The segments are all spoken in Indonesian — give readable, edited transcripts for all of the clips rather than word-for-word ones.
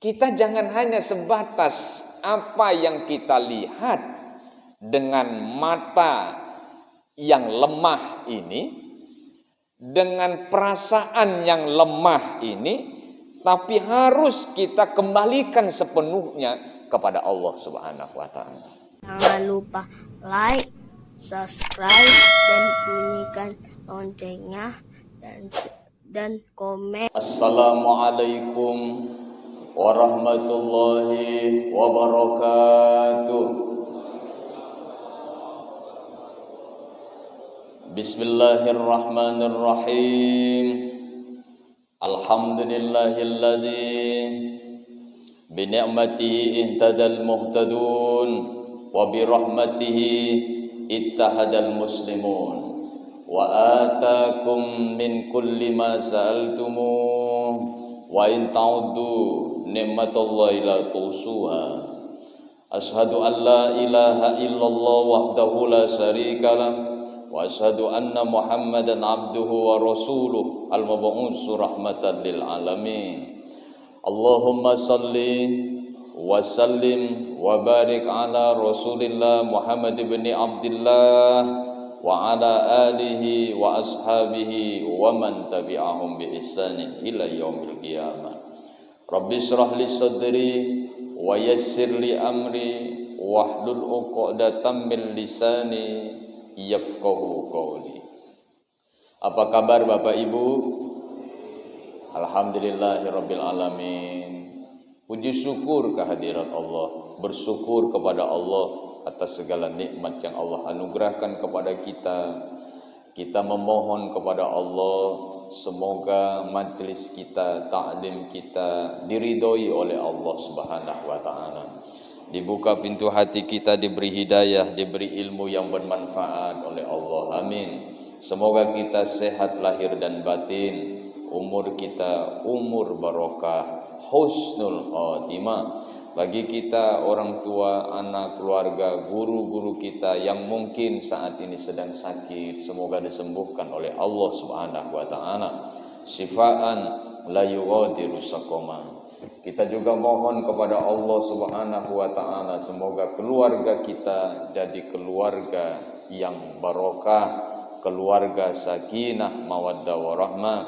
Kita jangan hanya sebatas apa yang kita lihat dengan mata yang lemah ini, dengan perasaan yang lemah ini, tapi harus kita kembalikan sepenuhnya kepada Allah Subhanahu wa taala. Jangan lupa like, subscribe, dan bunyikan loncengnya dan komen. Assalamualaikum warahmatullahi wabarakatuh. Bismillahirrahmanirrahim. Alhamdulillahilladzi bi ni'matihi ihtadal muhtadun wa bi rahmatihi ittahadal muslimun. Wa atakum min kulli ma sa'altumuh wa in ta'uddu ni'matallahi la tuhsuha. Ashhadu an la ilaha illallah wahdahu la syarika lah wa ashhadu anna Muhammadan abduhu wa rasuluh al-mab'uts rahmatan lil alamin. Allahumma salli wa sallim wa barik ala Rasulillah Muhammad ibn Abdullah wa ala alihi wa ashabihi wa man tabi'ahum bi ihsanin ila yaumil qiyamah. Rabbi shrah li sadri wa yassir li amri wahlul 'uqdatam min lisani yafqahu qawli. Apa kabar Bapak Ibu? Alhamdulillahirabbil alamin. Puji syukur kehadirat Allah, bersyukur kepada Allah atas segala nikmat yang Allah anugerahkan kepada kita. Kita memohon kepada Allah semoga majelis kita, ta'lim kita diridhoi oleh Allah Subhanahu wa taala. Dibuka pintu hati kita, diberi hidayah, diberi ilmu yang bermanfaat oleh Allah. Amin. Semoga kita sehat lahir dan batin, umur kita umur barokah, husnul khotimah. Bagi kita, orang tua, anak, keluarga, guru-guru kita yang mungkin saat ini sedang sakit, semoga disembuhkan oleh Allah Subhanahu wa taala. Syifaan la yughadiru saqama. Kita juga mohon kepada Allah Subhanahu wa taala semoga keluarga kita jadi keluarga yang barokah, keluarga sakinah, mawaddah warahmah,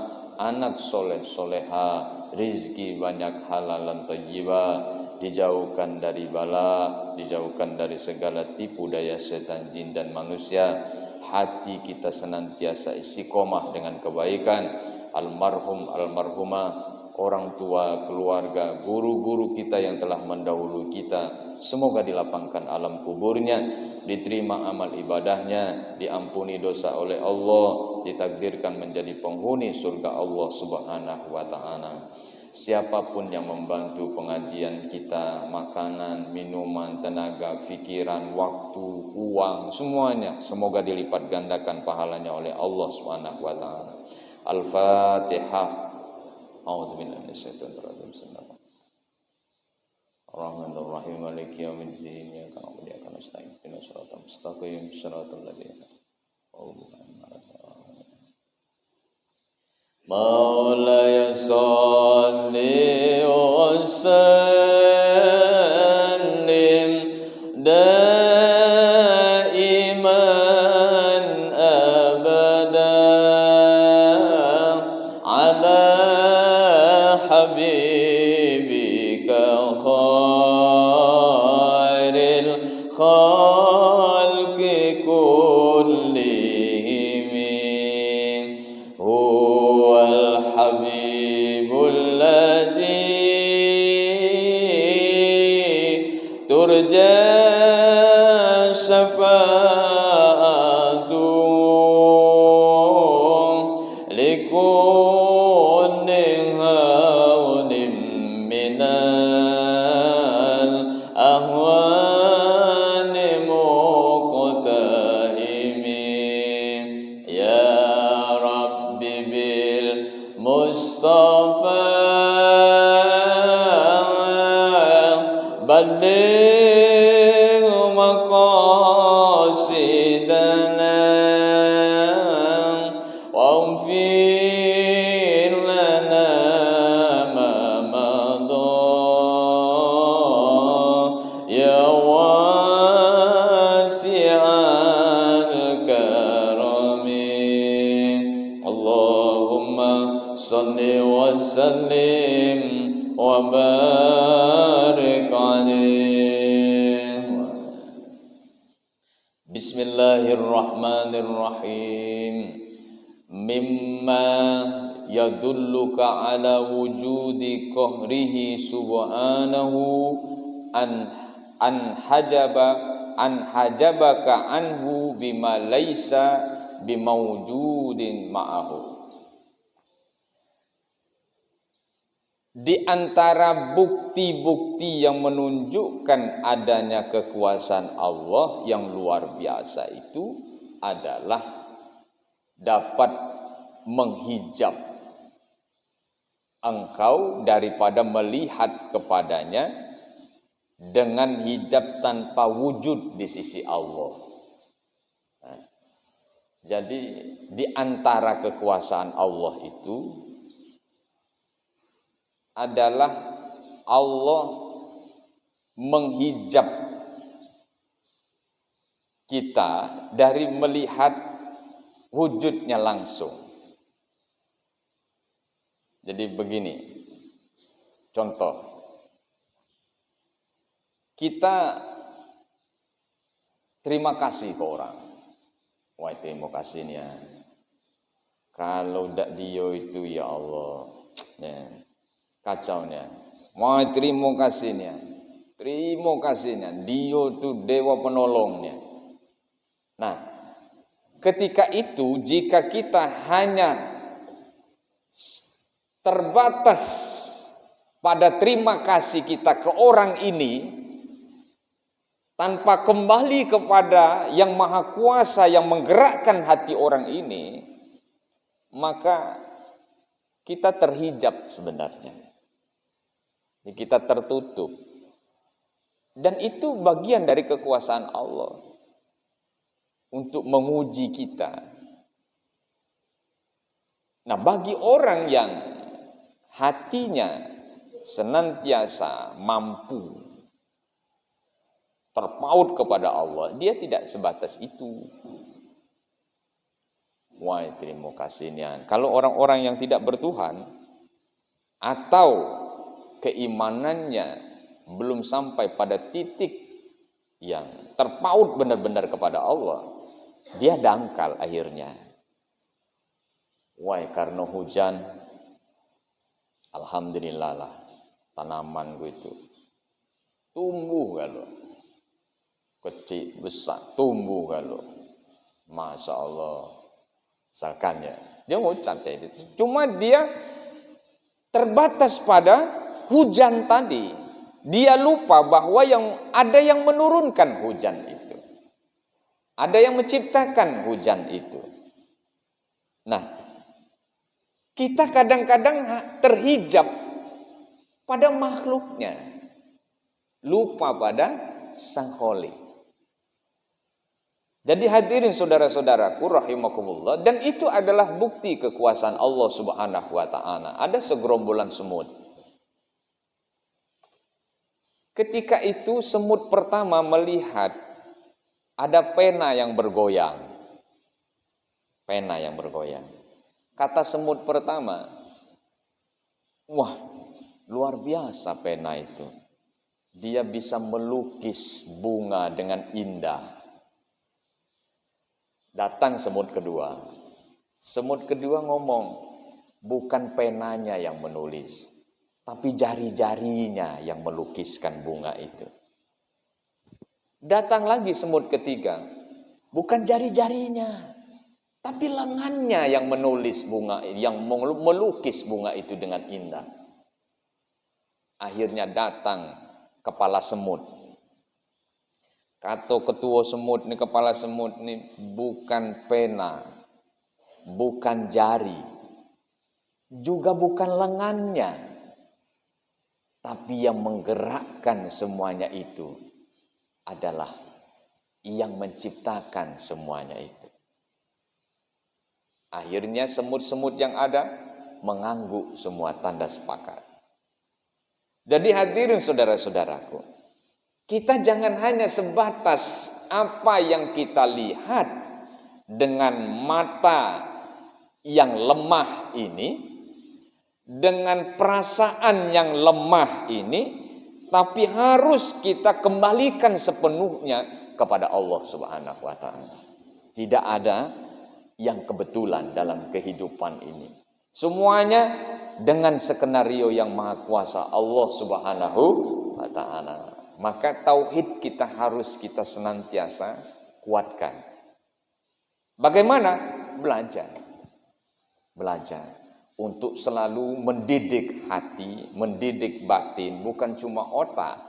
anak soleh soleha, rizki banyak halalan thayyibah, dijauhkan dari bala, dijauhkan dari segala tipu daya setan, jin dan manusia. Hati kita senantiasa istiqomah dengan kebaikan. Almarhum almarhumah, orang tua, keluarga, guru-guru kita yang telah mendahului kita, semoga dilapangkan alam kuburnya, diterima amal ibadahnya, diampuni dosa oleh Allah, ditakdirkan menjadi penghuni surga Allah Subhanahu wa taala. Siapapun yang membantu pengajian kita, makanan, minuman, tenaga, pikiran, waktu, uang, semuanya semoga dilipat gandakan pahalanya oleh Allah Subhanahu wa taala. Al-Fatihah. A'udzu billahi minasyaitonir rajim. Bismillahirrahmanirrahim. Maliki yaumiddin. Iyyaka na'budu wa iyyaka nasta'in. Ihdinas siratal mustaqim. Shiratal ladzina an'amta 'alaihim. Maulaya shalli wa sallim daiman abada ala habibika khairil khalqi kullihim huwal habibul ladzi turja syafa'atu likulli hawlim minal ahwani muqtahimin. Ya Rabbi bil Mustafa balligh maqasidana waghfir 'fu. salli wa sallim wa barik alaihi. Bismillahirrahmanirrahim. Mimma yadulluka ala wujudi qahrihi subhanahu an hajabaka anhu bima laisa bimawjudin ma'ahu. Di antara bukti-bukti yang menunjukkan adanya kekuasaan Allah yang luar biasa itu adalah dapat menghijab engkau daripada melihat kepadanya dengan hijab tanpa wujud di sisi Allah. Nah, jadi di antara kekuasaan Allah itu adalah Allah menghijab kita dari melihat wujudnya langsung. Jadi begini, contoh, kita terima kasih ke orang. Wah, terima kasihnya. Kalau ndak dia itu ya Allah, ya, kacaunya. Wah, terima kasihnya. Terima kasihnya. Dia itu dewa penolongnya. Nah, ketika itu jika kita hanya terbatas pada terima kasih kita ke orang ini tanpa kembali kepada yang maha kuasa yang menggerakkan hati orang ini, maka kita terhijab sebenarnya. Kita tertutup. Dan itu bagian dari kekuasaan Allah untuk menguji kita. Nah, bagi orang yang hatinya senantiasa mampu terpaut kepada Allah, dia tidak sebatas itu. Wah, terima kasihnya. Kalau orang-orang yang tidak bertuhan atau keimanannya belum sampai pada titik yang terpaut benar-benar kepada Allah, dia dangkal akhirnya. Wah, karena hujan, alhamdulillah lah, tanaman gue itu tumbuh kalau kecil besar, tumbuh kalau, masya Allah, misalkan ya, dia ngucap itu. Cuma dia terbatas pada hujan tadi. Dia lupa bahwa ada yang menurunkan hujan itu. Ada yang menciptakan hujan itu. Nah, kita kadang-kadang terhijab pada makhluknya. Lupa pada Sang Khalik. Jadi hadirin saudara-saudaraku rahimakumullah, dan itu adalah bukti kekuasaan Allah Subhanahu wa taala. Ada segerombolan semut. Ketika itu semut pertama melihat ada pena yang bergoyang. Pena yang bergoyang. Kata semut pertama, wah, luar biasa pena itu. Dia bisa melukis bunga dengan indah. Datang semut kedua. Semut kedua ngomong, bukan penanya yang menulis, tapi jari-jarinya yang melukiskan bunga itu. Datang lagi semut ketiga, bukan jari-jarinya, tapi lengannya yang menulis bunga, yang melukis bunga itu dengan indah. Akhirnya datang kepala semut. Kata ketua semut ini, kepala semut ini, bukan pena, bukan jari, juga bukan lengannya, tapi yang menggerakkan semuanya itu adalah yang menciptakan semuanya itu. Akhirnya semut-semut yang ada mengangguk semua tanda sepakat. Jadi hadirin saudara-saudaraku, kita jangan hanya sebatas apa yang kita lihat dengan mata yang lemah ini, dengan perasaan yang lemah ini, tapi harus kita kembalikan sepenuhnya kepada Allah Subhanahu wa taala. Tidak ada yang kebetulan dalam kehidupan ini. Semuanya dengan skenario yang maha kuasa Allah Subhanahu wa taala. Maka tauhid kita harus kita senantiasa kuatkan. Bagaimana? Belajar. Belajar untuk selalu mendidik hati, mendidik batin, bukan cuma otak,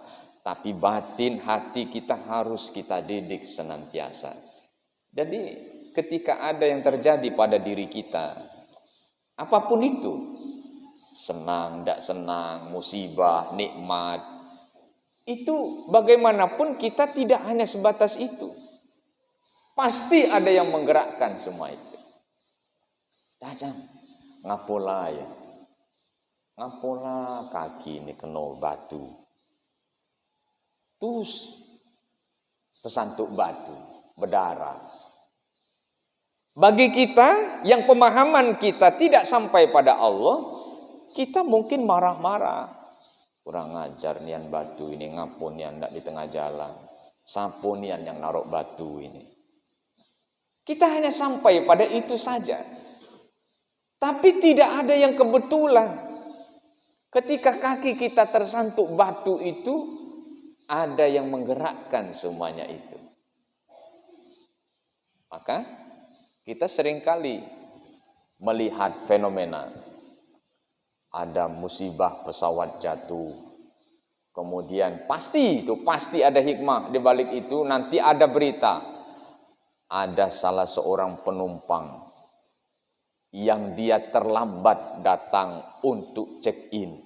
tapi batin hati kita harus kita didik senantiasa. Jadi ketika ada yang terjadi pada diri kita, apapun itu, senang, tidak senang, musibah, nikmat, itu bagaimanapun kita tidak hanya sebatas itu. Pasti ada yang menggerakkan semua itu. Tajam, ngapola ya, ngapola kaki ini kena batu, terus tersantuk batu, berdarah. Bagi kita yang pemahaman kita tidak sampai pada Allah, kita mungkin marah-marah. Kurang ajar nian batu ini, ngapun nian ndak di tengah jalan. Sapu nian yang naruh batu ini. Kita hanya sampai pada itu saja. Tapi tidak ada yang kebetulan. Ketika kaki kita tersantuk batu itu, ada yang menggerakkan semuanya itu. Maka kita seringkali melihat fenomena. Ada musibah pesawat jatuh. Kemudian pasti ada hikmah di balik itu. Nanti ada berita. Ada salah seorang penumpang yang dia terlambat datang untuk check-in.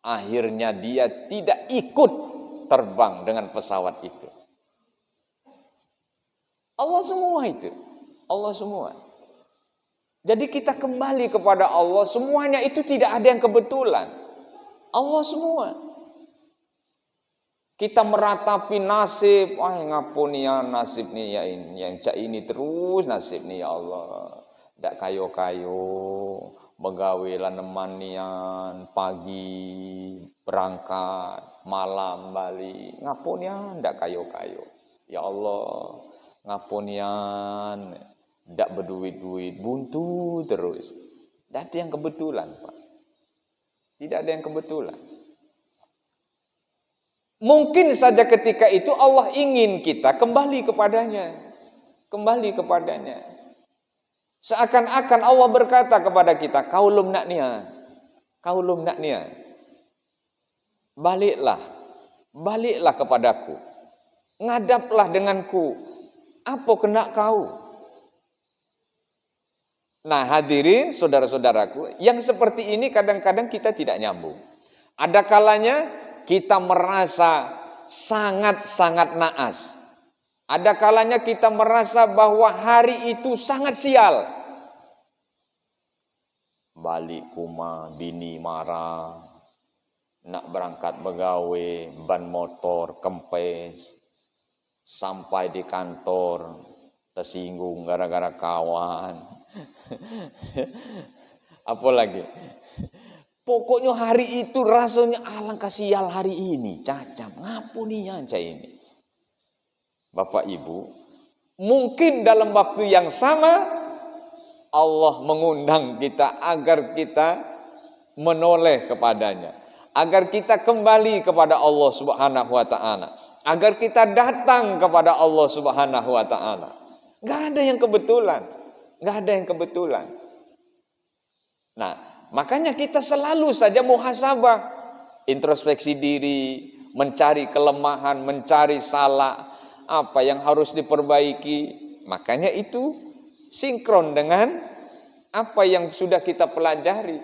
Akhirnya dia tidak ikut terbang dengan pesawat itu. Allah semua itu. Allah semua. Jadi kita kembali kepada Allah. Semuanya itu tidak ada yang kebetulan. Allah semua. Kita meratapi nasib. Wah ngapun ya nasib nih ya ini. Yang cak ini terus nasib nih ya Allah. Ndak kayo-kayo. Begawe laneman nian. Pagi berangkat. Malam balik. Ngapun ya ndak kayo-kayo. Ya Allah. Ngapun ya ndak berduit-duit. Buntu terus. Tidak ada yang kebetulan Pak. Tidak ada yang kebetulan. Mungkin saja ketika itu Allah ingin kita kembali kepadanya. Kembali kepadanya. Seakan-akan Allah berkata kepada kita, kau lum nak nia. Kau lum nak nia. Baliklah. Baliklah kepadaku. Ngadaplah denganku. Apa kena kau? Nah hadirin saudara-saudaraku, yang seperti ini kadang-kadang kita tidak nyambung. Ada kalanya kita merasa sangat-sangat naas. Ada kalanya kita merasa bahwa hari itu sangat sial. Balik kuma, bini marah, nak berangkat begawe, ban motor, kempes, sampai di kantor, tersinggung gara-gara kawan. Apa lagi? Pokoknya hari itu rasanya alangkah sial hari ini. Cacam, ngapuni aja ini. Bapak Ibu, mungkin dalam waktu yang sama Allah mengundang kita agar kita menoleh kepadanya, agar kita kembali kepada Allah Subhanahu wa taala, agar kita datang kepada Allah Subhanahu wa taala. Enggak ada yang kebetulan. Enggak ada yang kebetulan. Nah, makanya kita selalu saja muhasabah, introspeksi diri, mencari kelemahan, mencari salah, apa yang harus diperbaiki. Makanya itu sinkron dengan apa yang sudah kita pelajari.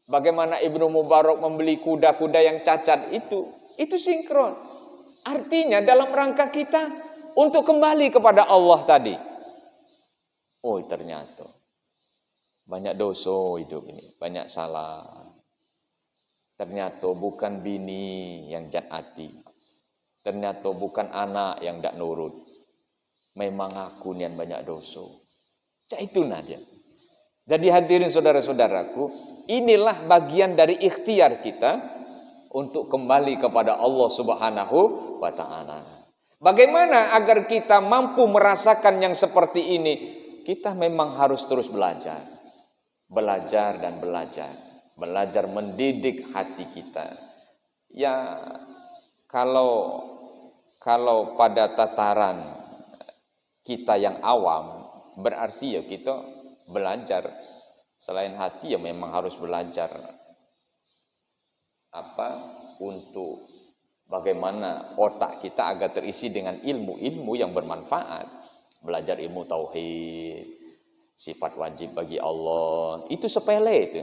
Bagaimana Ibnu Mubarak membeli kuda-kuda yang cacat itu sinkron. Artinya dalam rangka kita untuk kembali kepada Allah tadi. Oh ternyata banyak dosa hidup ini, banyak salah. Ternyata bukan bini yang jahat hati. Ternyata bukan anak yang tidak nurut. Memang aku yang banyak dosa. Cak itu aja. Jadi hadirin saudara-saudaraku, inilah bagian dari ikhtiar kita untuk kembali kepada Allah Subhanahu wa taala. Bagaimana agar kita mampu merasakan yang seperti ini? Kita memang harus terus belajar. Belajar dan belajar. Belajar mendidik hati kita. Ya, kalau pada tataran kita yang awam, berarti ya kita belajar. Selain hati ya memang harus belajar untuk bagaimana otak kita agar terisi dengan ilmu-ilmu yang bermanfaat. Belajar ilmu tauhid, sifat wajib bagi Allah, itu sepele itu.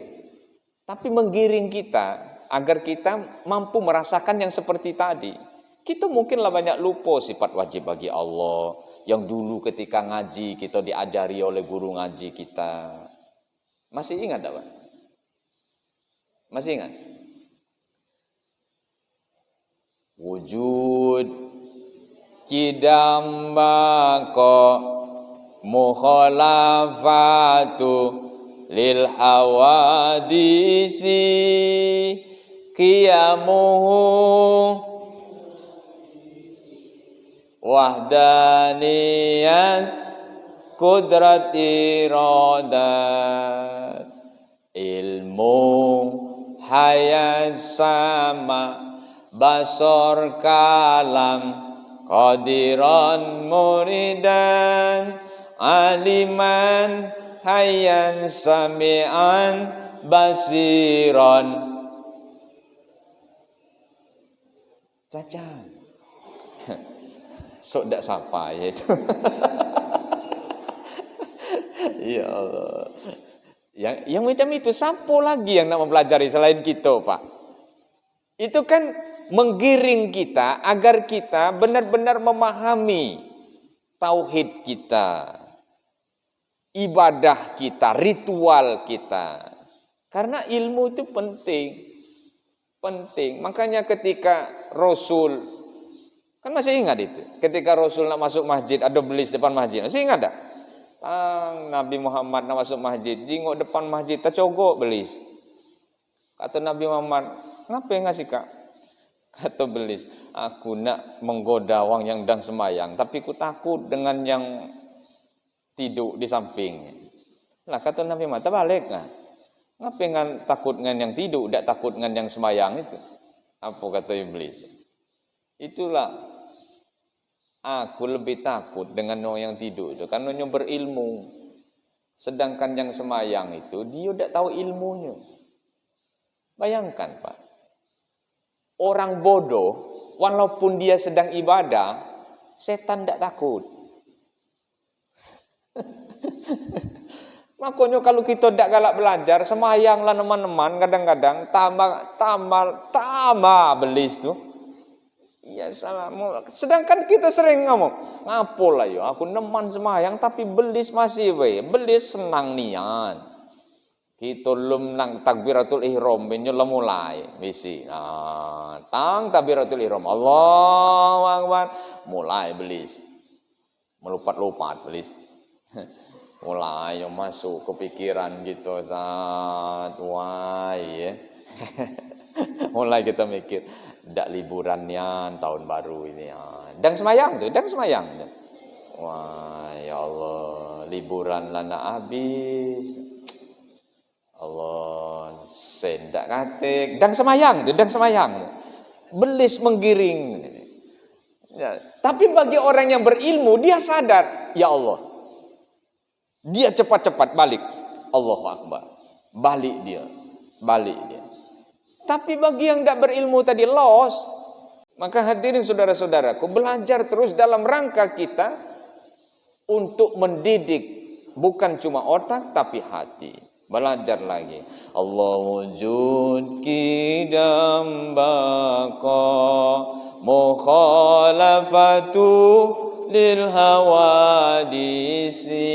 Tapi menggiring kita agar kita mampu merasakan yang seperti tadi. Kita mungkinlah banyak lupa sifat wajib bagi Allah yang dulu ketika ngaji kita diajari oleh guru ngaji kita. Masih ingat tak, Pak? Masih ingat? Wujud kidam bako mukhalafatu lil hawadisi qiyamuhu wahdaniyat kudrat iradat ilmu hayat sama basor kalam qadiran muridan aliman hayyan sami'an basiran. Caca sok dak sapa ya itu. Ya Allah. Yang macam itu siapa lagi yang nak mempelajari selain kita, Pak? Itu kan menggiring kita agar kita benar-benar memahami tauhid kita, ibadah kita, ritual kita. Karena ilmu itu penting. Makanya ketika Rasul, kan masih ingat itu, ketika Rasul nak masuk masjid, ada belis depan masjid, masih ingat tak? Nabi Muhammad nak masuk masjid, jingok depan masjid, tercogok belis. Kata Nabi Muhammad, ngapain ngasih kak? Kata belis, aku nak menggoda orang yang sedang semayang, tapi aku takut dengan yang tidur di samping. Lah kata Nabi Muhammad, terbalik kan? Ngapain takut dengan yang tidur, tidak takut dengan yang semayang itu? Apa kata iblis? Itulah aku lebih takut dengan orang yang tidur itu, karena dia berilmu. Sedangkan yang semayang itu dia tidak tahu ilmunya. Bayangkan, Pak. Orang bodoh, walaupun dia sedang ibadah, setan tidak takut. Makanya kalau kita tidak galak belajar, semayanglah teman-teman, kadang-kadang tambah belis tuh. Ya salah. Sedangkan kita sering ngomong, ngapolah yo, aku neman semayang tapi belis masih belis senang nian. Kita lum nang takbiratul ihram benyo mulai misi. Tang takbiratul ihram. Allahu akbar, mulai belis. Melupat-lupat belis. Mulai yo masuk kepikiran gitu zat wai. Mulai kita mikir, ndak liburannya tahun baru ini ya. Dang semayang. Wah, ya Allah, liburan lana habis. Allah, sendak katik, dang semayang. Belis menggiring. Ya, tapi bagi orang yang berilmu, dia sadar, ya Allah. Dia cepat-cepat balik. Allahu Akbar. Balik dia. Tapi bagi yang tidak berilmu tadi los. Maka hadirin saudara-saudaraku, belajar terus dalam rangka kita untuk mendidik bukan cuma otak tapi hati. Belajar lagi. Allah wujud kidam baqa mukhalafatu lil hawadisi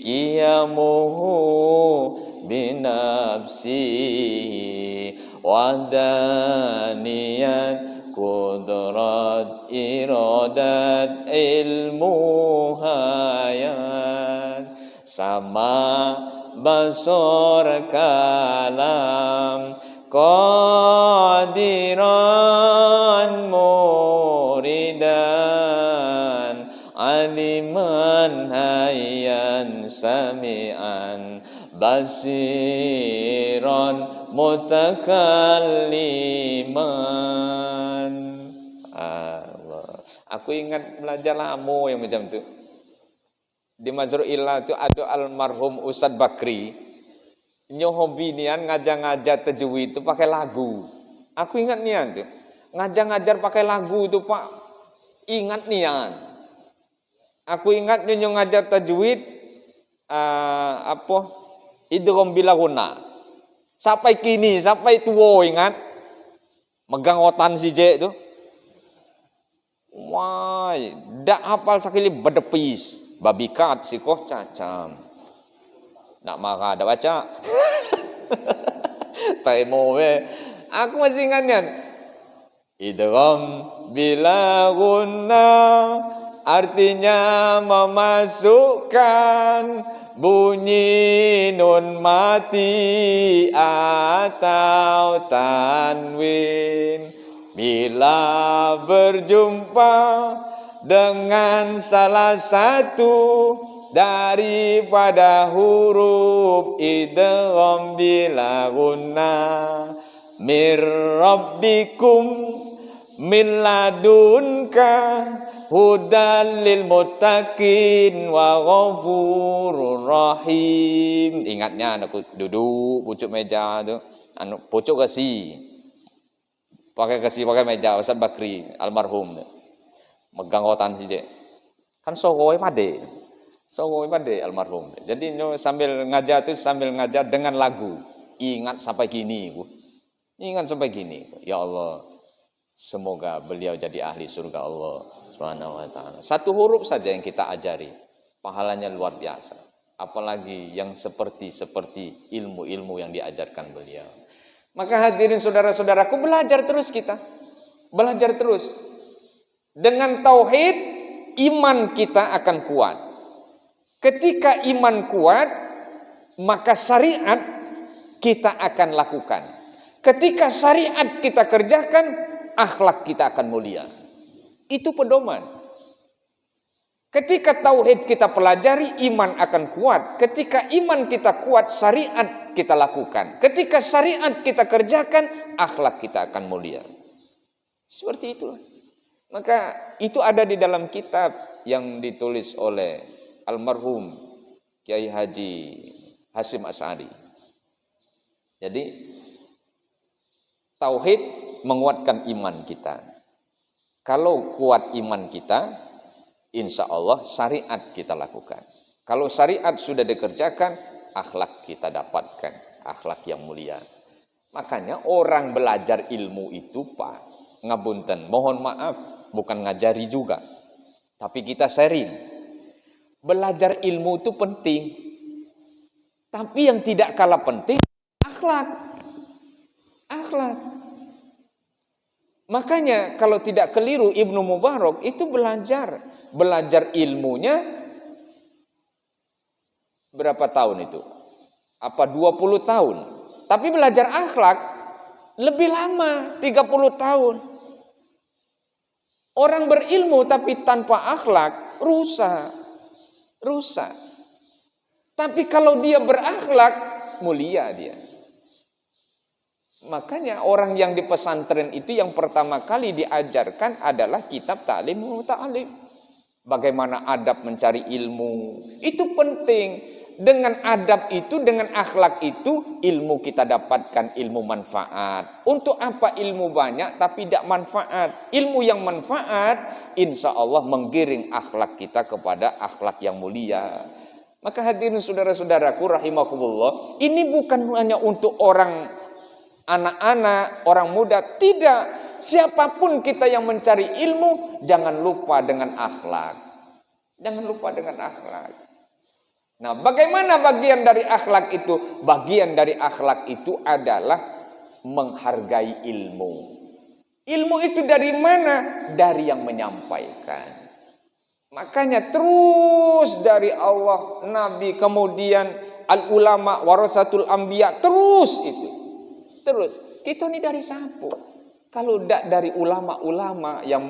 qiyamuhu binafsi wadaniyat kudrat iradat ilmu hayat sama basar kalam qadiran muridan aliman hayyan sami'an basiran mutakalliman. Allah. Aku ingat belajar lama yang macam tu. Di Mazrul Ilah tu ada almarhum Ustaz Bakri. Nyo hobi nian ngajar-ngajar tajwid itu pakai lagu. Aku ingat nian tu. Ngajar-ngajar pakai lagu tu Pak. Ingat nian. Aku ingat nyo ngajar tajwid idgham bila guna. Sampai kini, sampai tua ingat. Megang otan si J tu. Wah, dak hafal sakili bedepis. Babikat si koh cacam. Nak marah dak baca. Taimo we. Aku masih ingat kan. Idgham bila guna artinya memasukkan bunyi nun mati atau tanwin bila berjumpa dengan salah satu daripada huruf idgham bila gunna mir rabbikum min ladunka hudan lil muttaqin wa ghafurur rahim. Ingatnya aku duduk pucuk meja tu, pucuk kasi. Pakai meja Ustaz Bakri almarhum. Megang otan si J. Kan sogoi pade almarhum. Jadi sambil ngajar tu sambil ngajar dengan lagu. Ingat sampai kini. Ya Allah, semoga beliau jadi ahli surga Allah Subhanahu wa taala. Satu huruf saja yang kita ajari, pahalanya luar biasa. Apalagi yang seperti ilmu-ilmu yang diajarkan beliau. Maka hadirin saudara-saudaraku, belajar terus kita. Belajar terus. Dengan tauhid, iman kita akan kuat. Ketika iman kuat, maka syariat kita akan lakukan. Ketika syariat kita kerjakan, akhlak kita akan mulia. Itu pedoman. Ketika tauhid kita pelajari, iman akan kuat. Ketika iman kita kuat, syariat kita lakukan. Ketika syariat kita kerjakan, akhlak kita akan mulia. Seperti itu. Maka itu ada di dalam kitab yang ditulis oleh almarhum Kiai Haji Hasyim Asy'ari. Jadi tauhid menguatkan iman kita. Kalau kuat iman kita, insya Allah syariat kita lakukan. Kalau syariat sudah dikerjakan, akhlak kita dapatkan, akhlak yang mulia. Makanya orang belajar ilmu itu Pak, ngapunten, mohon maaf, bukan ngajari juga, tapi kita sharing. Belajar ilmu itu penting, tapi yang tidak kalah penting akhlak. Makanya kalau tidak keliru Ibnu Mubarak itu belajar ilmunya berapa tahun itu? Apa 20 tahun? Tapi belajar akhlak lebih lama, 30 tahun. Orang berilmu tapi tanpa akhlak rusak. Tapi kalau dia berakhlak, mulia dia. Makanya orang yang di pesantren itu yang pertama kali diajarkan adalah kitab ta'lim wa ta'lim. Bagaimana adab mencari ilmu. Itu penting. Dengan adab itu, dengan akhlak itu, ilmu kita dapatkan ilmu manfaat. Untuk apa ilmu banyak tapi tidak manfaat? Ilmu yang manfaat, insya Allah menggiring akhlak kita kepada akhlak yang mulia. Maka hadirin saudara-saudaraku rahimakumullah, ini bukan hanya untuk orang anak-anak, orang muda, tidak. Siapapun kita yang mencari ilmu, jangan lupa dengan akhlak. Nah, bagaimana bagian dari akhlak itu? Bagian dari akhlak itu adalah menghargai ilmu. Ilmu itu dari mana? Dari yang menyampaikan. Makanya terus dari Allah, Nabi, kemudian al-ulama warasatul anbiya, terus itu. Terus. Kita ini dari siapa? Kalau tidak dari ulama-ulama yang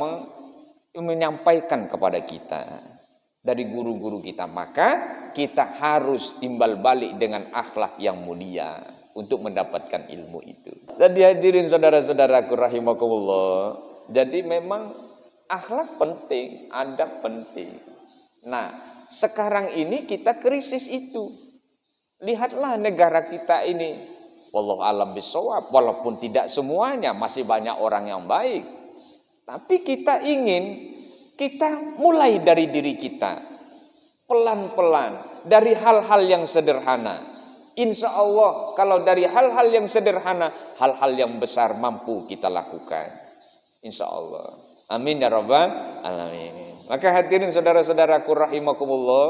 menyampaikan kepada kita, dari guru-guru kita, maka kita harus timbal balik dengan akhlak yang mulia untuk mendapatkan ilmu itu. Jadi hadirin saudara-saudaraku rahimakumullah, jadi memang akhlak penting, adab penting. Nah, sekarang ini kita krisis itu. Lihatlah negara kita ini. Wallahu a'lam bishawab, walaupun tidak semuanya, masih banyak orang yang baik. Tapi kita ingin, kita mulai dari diri kita. Pelan-pelan, dari hal-hal yang sederhana. Insya Allah, kalau dari hal-hal yang sederhana, hal-hal yang besar mampu kita lakukan. Insya Allah. Amin ya rabbal alamin. Maka hadirin saudara-saudaraku rahimakumullah.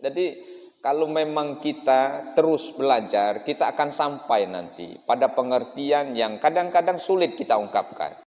Jadi kalau memang kita terus belajar, kita akan sampai nanti pada pengertian yang kadang-kadang sulit kita ungkapkan.